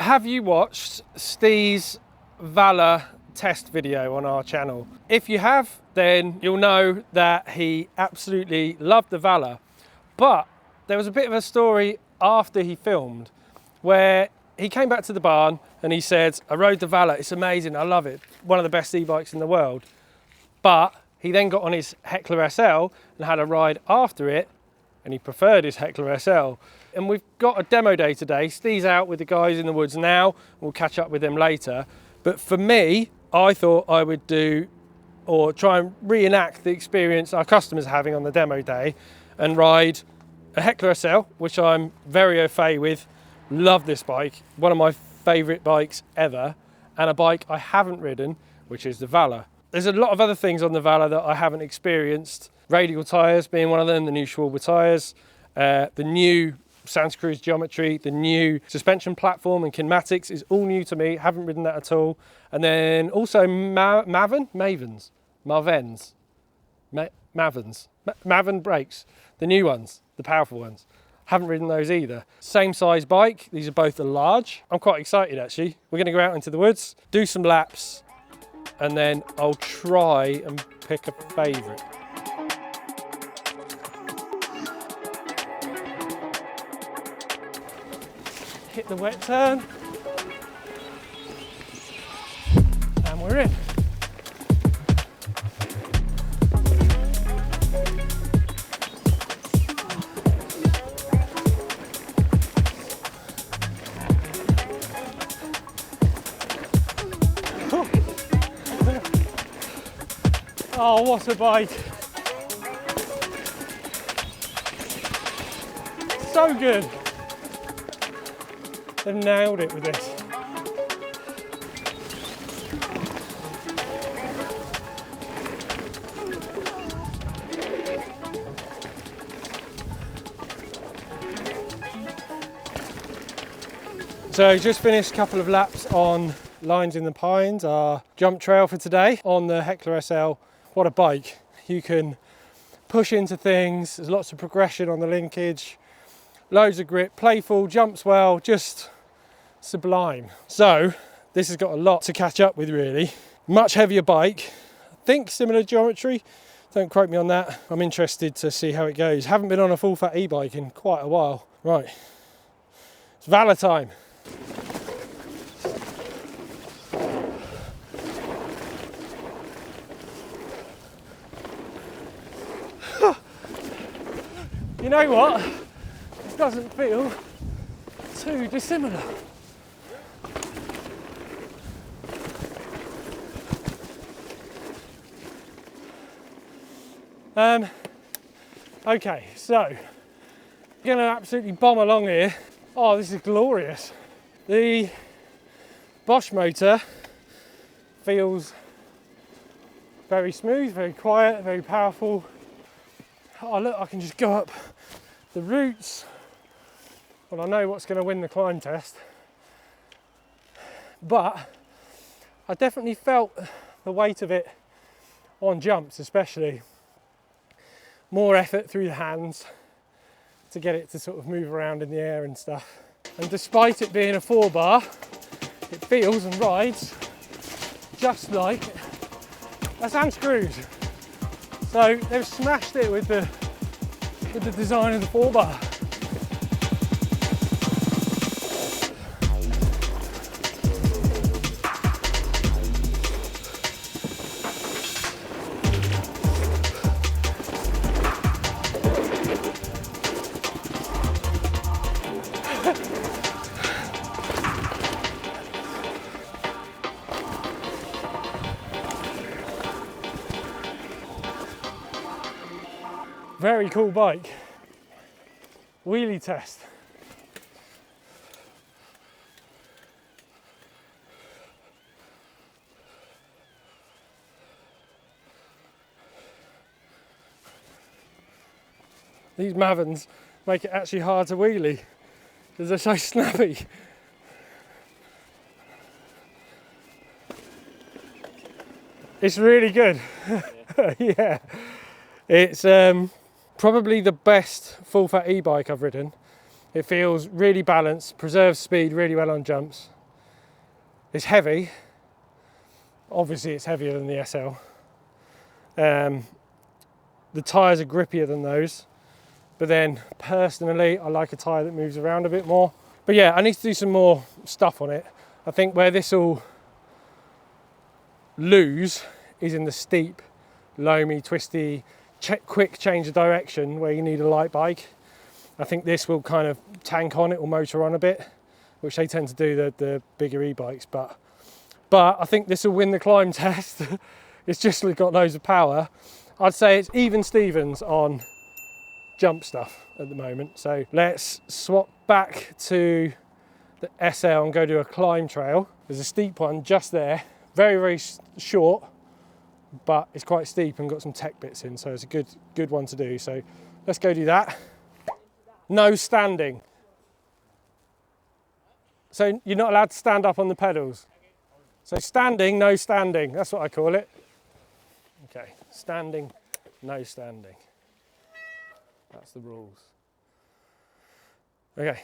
have you watched Steve's Vala test video on our channel? If you have, then you'll know that he absolutely loved the Vala. But there was a bit of a story after he filmed where he came back to the barn and he said, I rode the Vala, it's amazing, I love it, one of the best e-bikes in the world. But he then got on his Heckler SL and had a ride after it, and he preferred his Heckler SL. And we've got a demo day today. Steve's out with the guys in the woods now. We'll catch up with them later. But for me, I thought I would do, or try and reenact the experience our customers are having on the demo day and ride a Heckler SL, which I'm very au fait with. Love this bike, one of my favourite bikes ever, and a bike I haven't ridden, which is the Vala. There's a lot of other things on the Vala that I haven't experienced. Radial tyres being one of them, the new Schwalbe tyres, the new Santa Cruz geometry, the new suspension platform and kinematics is all new to me, haven't ridden that at all. And then also Maven brakes, the new ones, the powerful ones. Haven't ridden those either. Same size bike, these are both the large. I'm quite excited actually. We're gonna go out into the woods, do some laps, and then I'll try and pick a favourite. Hit the wet turn, and we're in. Oh, what a bike. So good. They've nailed it with this. So just finished a couple of laps on Lines in the Pines, our jump trail for today on the Heckler SL. What a bike. You can push into things, there's lots of progression on the linkage, loads of grip, playful, jumps well, just sublime. So this has got a lot to catch up with really. Much heavier bike, I think similar geometry, don't quote me on that. I'm interested to see how it goes. Haven't been on a full fat e-bike in quite a while. Right, it's Vala time. You know what? It doesn't feel too dissimilar. Okay, so I'm going to absolutely bomb along here. Oh, this is glorious. The Bosch motor feels very smooth, very quiet, very powerful. Oh look, I can just go up the roots. Well, I know what's going to win the climb test. But I definitely felt the weight of it on jumps especially. More effort through the hands to get it to sort of move around in the air and stuff. And despite it being a 4-bar, it feels and rides just like a Santa Cruz. So they've smashed it with the design of the 4-bar. Very cool bike. Wheelie test. These Mavens make it actually hard to wheelie because they're so snappy. It's really good. Yeah. It's probably the best full fat e-bike I've ridden. It feels really balanced, preserves speed really well on jumps. It's heavy. Obviously it's heavier than the SL. The tyres are grippier than those, but then personally I like a tyre that moves around a bit more. But yeah, I need to do some more stuff on it. I think where this will lose is in the steep, loamy, twisty, quick change of direction where you need a light bike. I think this will kind of tank on, it will motor on a bit, which they tend to do, the bigger e-bikes. But I think this will win the climb test. It's just got loads of power. I'd say it's even Stevens on jump stuff at the moment. So let's swap back to the SL and go to a climb trail. There's a steep one just there, very, very short, but it's quite steep and got some tech bits in, so it's a good one to do. So let's go do that. No standing. So you're not allowed to stand up on the pedals. So standing, no standing. That's what I call it. Okay, standing, no standing. That's the rules. Okay.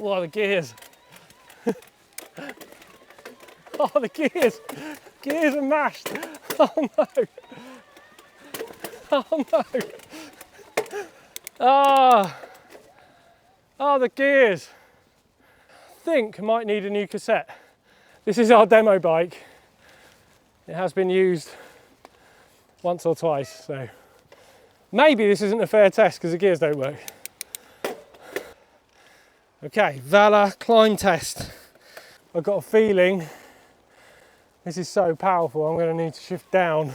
Oh, the gears. Oh, the gears. Gears are mashed. Oh no. Oh no. Oh, the gears. I think I might need a new cassette. This is our demo bike. It has been used once or twice, so maybe this isn't a fair test because the gears don't work. Okay, Vala climb test. I've got a feeling this is so powerful I'm going to need to shift down.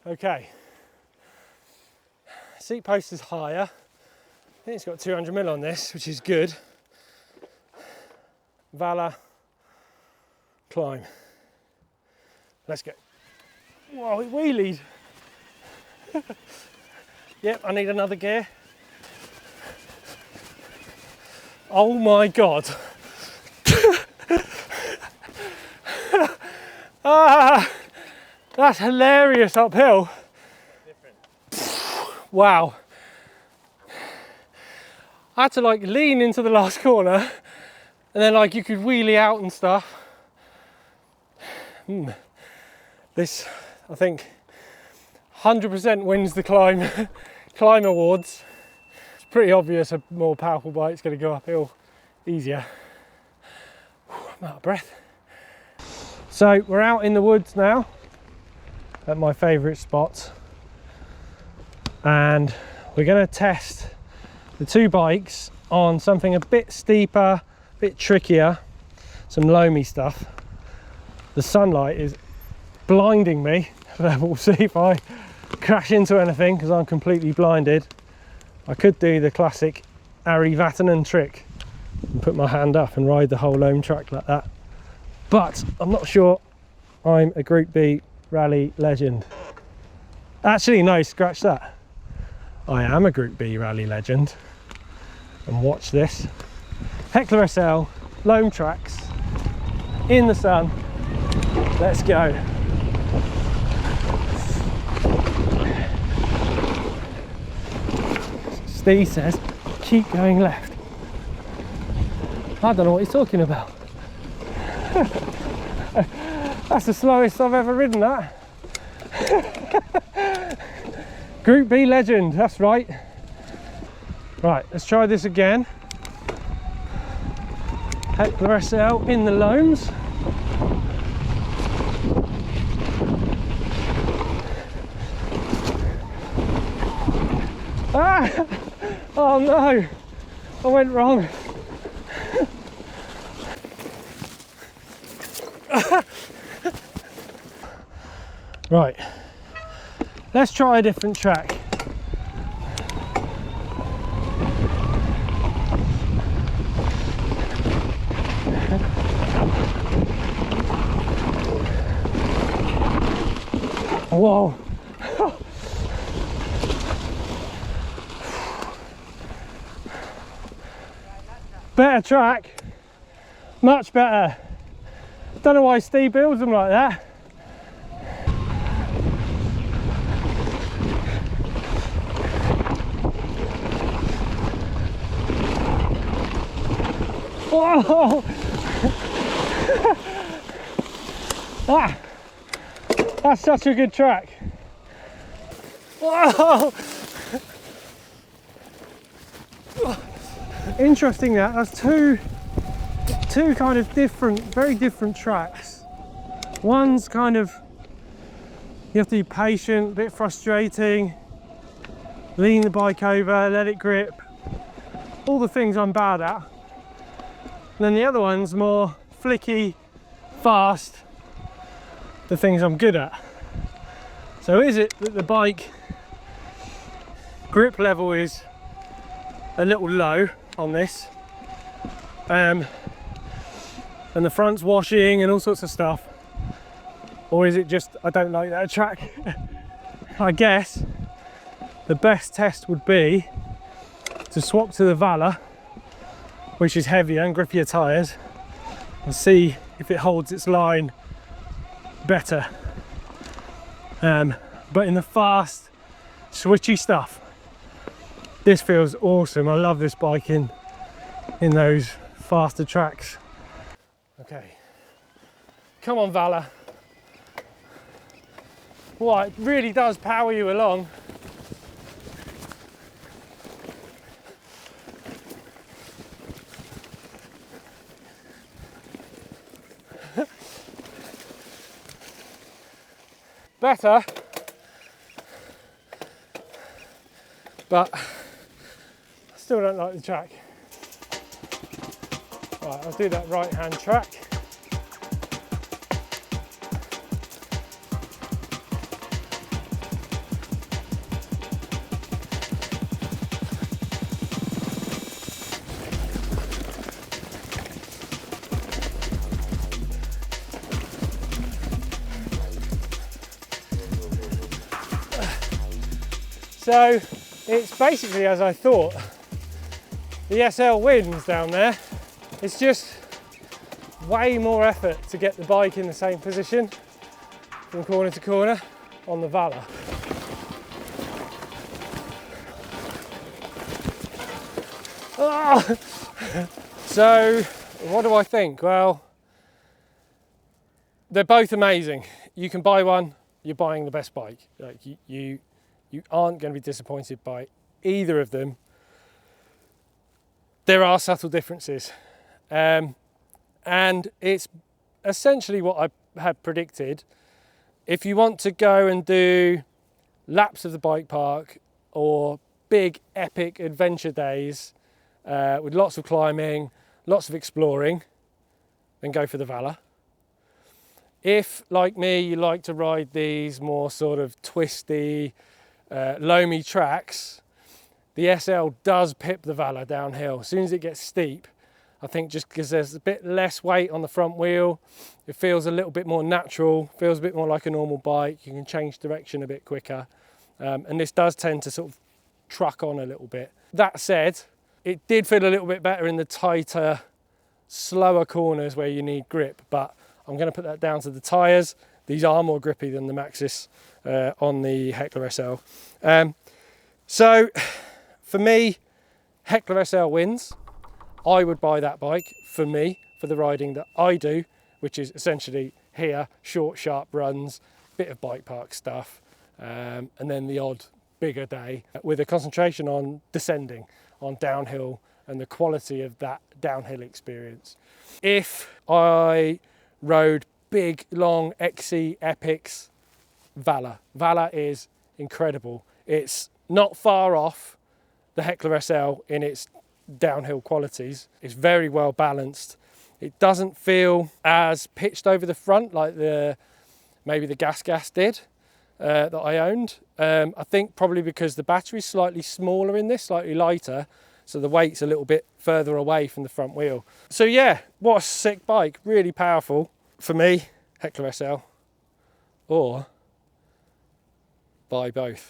Okay. Seat post is higher. I think it's got 200mm on this, which is good. Vala climb. Let's go. Whoa, it wheelied. Yep, I need another gear. Oh my God. That's hilarious uphill. Wow. I had to like lean into the last corner and then like you could wheelie out and stuff. This, I think, 100% wins the climb awards. It's pretty obvious a more powerful bike's going to go uphill easier. I'm out of breath. So we're out in the woods now at my favourite spot, and we're going to test the two bikes on something a bit steeper, a bit trickier, some loamy stuff. The sunlight is blinding me. We'll see if I crash into anything because I'm completely blinded. I could do the classic Ari Vatanen trick and put my hand up and ride the whole loam track like that, but I'm not sure I'm a Group B rally legend. Actually no, scratch that. I am a Group B rally legend. And watch this. Heckler SL, loam tracks, in the sun. Let's go. Steve says, keep going left. I don't know what he's talking about. That's the slowest I've ever ridden that. Group B legend, that's right. Right, let's try this again. Heckler SL in the loams. Ah! Oh no, I went wrong. Right, let's try a different track. Whoa. Better track, much better. Don't know why Steve builds them like that. Whoa! That's such a good track. Whoa! Interesting that's two kind of very different tracks. One's kind of, you have to be patient, a bit frustrating, lean the bike over, let it grip, all the things I'm bad at. And then the other one's more flicky, fast, the things I'm good at. So is it that the bike grip level is a little low on this, and the front's washing and all sorts of stuff, or is it just I don't like that track? I guess the best test would be to swap to the Vala, which is heavier and grippier tyres, and see if it holds its line better. But in the fast, switchy stuff, this feels awesome. I love this bike in those faster tracks. Okay, come on Vala. Well, it really does power you along. Better, but I still don't like the track. Right, I'll do that right hand track. So it's basically as I thought. The SL wins down there. It's just way more effort to get the bike in the same position from corner to corner on the Vala. Oh! So what do I think? Well, they're both amazing. You can buy one, you're buying the best bike. Like you aren't going to be disappointed by either of them. There are subtle differences, and it's essentially what I had predicted. If you want to go and do laps of the bike park or big epic adventure days with lots of climbing, lots of exploring, then go for the Vala. If, like me, you like to ride these more sort of twisty, loamy tracks, the SL does pip the Vala downhill. As soon as it gets steep, I think just because there's a bit less weight on the front wheel, it feels a little bit more natural, feels a bit more like a normal bike. You can change direction a bit quicker. And this does tend to sort of truck on a little bit. That said, it did feel a little bit better in the tighter, slower corners where you need grip, but I'm going to put that down to the tyres. These are more grippy than the Maxxis on the Heckler SL. So for me, Heckler SL wins. I would buy that bike for me, for the riding that I do, which is essentially here, short, sharp runs, bit of bike park stuff, and then the odd bigger day with a concentration on descending, on downhill, and the quality of that downhill experience. If I rode big, long, XC epics, Vala. Vala is incredible. It's not far off the Heckler SL in its downhill qualities. It's very well balanced. It doesn't feel as pitched over the front like maybe the Gas did that I owned. I think probably because the battery's slightly smaller in this, slightly lighter, so the weight's a little bit further away from the front wheel. So yeah, what a sick bike, really powerful. For me, Heckler SL, or buy both.